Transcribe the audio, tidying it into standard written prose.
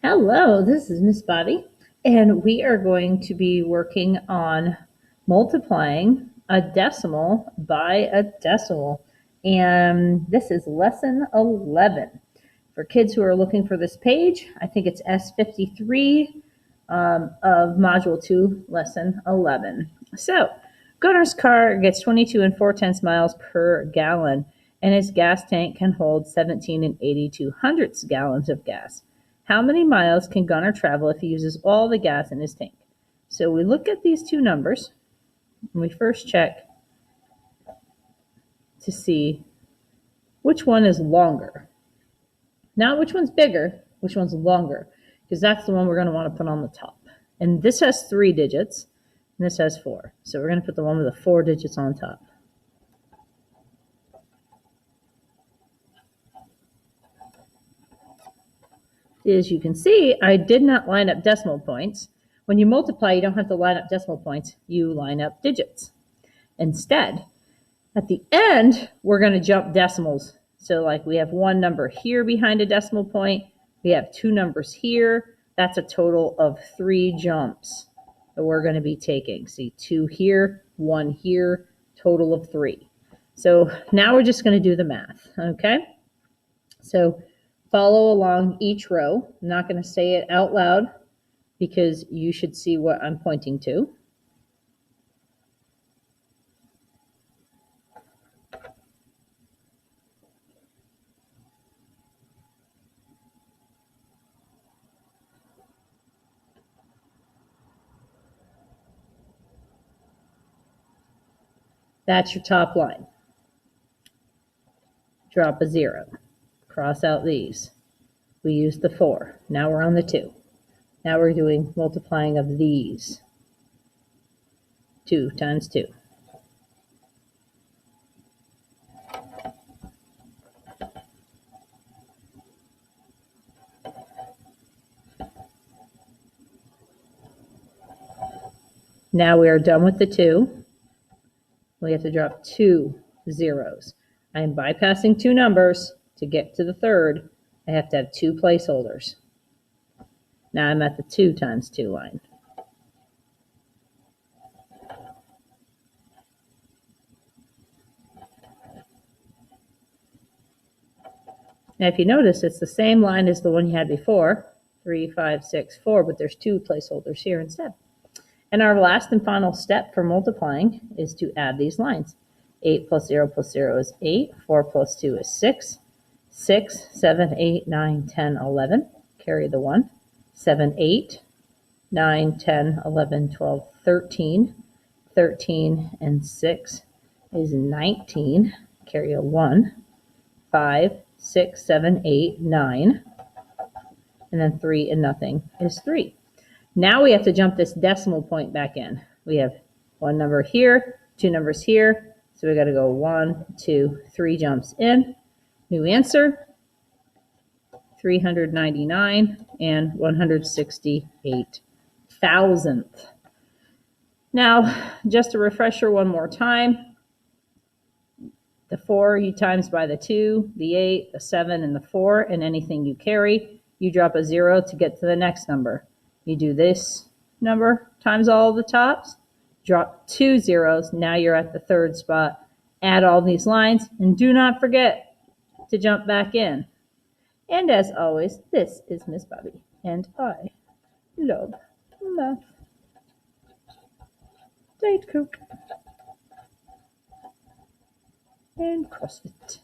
Hello, this is Miss Bobby, and we are going to be working on multiplying a decimal by a decimal. And this is lesson 11. For kids who are looking for this page, I think it's S53 of Module 2, Lesson 11. So, Gunner's car gets 22 and 4/10 miles per gallon, and his gas tank can hold 17 and 82 hundredths gallons of gas. How many miles can Gunner travel if he uses all the gas in his tank? So we look at these two numbers, and we first check to see which one is longer. Not which one's bigger, which one's longer, because that's the one we're going to want to put on the top. And this has 3 digits, and this has 4. So we're going to put the one with the 4 digits on top. As you can see, I did not line up decimal points. When you multiply, you don't have to line up decimal points. You line up digits. Instead, at the end, we're going to jump decimals. So like we have one number here behind a decimal point. We have 2 numbers here. That's a total of 3 jumps that we're going to be taking. See, 2 here, 1 here, total of 3. So now we're just going to do the math, okay? So follow along each row. I'm not going to say it out loud because you should see what I'm pointing to. That's your top line. Drop a 0. Cross out these. We used the 4. Now we're on the 2. Now we're doing multiplying of these. 2 times 2. Now we are done with the 2. We have to drop 2 zeros. I am bypassing 2 numbers to get to the third. I have to have 2 placeholders. Now I'm at the 2 times 2 line. Now if you notice, it's the same line as the one you had before, 3, 5, 6, 4, but there's 2 placeholders here instead. And our last and final step for multiplying is to add these lines. 8 plus 0 is 8. 4 plus 2 is 6. 6, 7, 8, 9, 10, 11. Carry the 1. 7, 8, 9, 10, 11, 12, 13. 13 and 6 is 19. Carry a 1. 5, 6, 7, 8, 9. And then 3 and nothing is 3. Now we have to jump this decimal point back in. We have 1 number here, 2 numbers here. So we got to go 1, 2, 3 jumps in. New answer, 399 and 168 thousandth. Now, just a refresher one more time. The 4 you times by the 2, the 8, the 7, and the 4, and anything you carry. You drop a 0 to get to the next number. You do this number times all the tops, drop 2 zeros. Now you're at the third spot. Add all these lines, and do not forget to jump back in. And as always, this is Miss Bobby, and I love math. Diet Coke and CrossFit.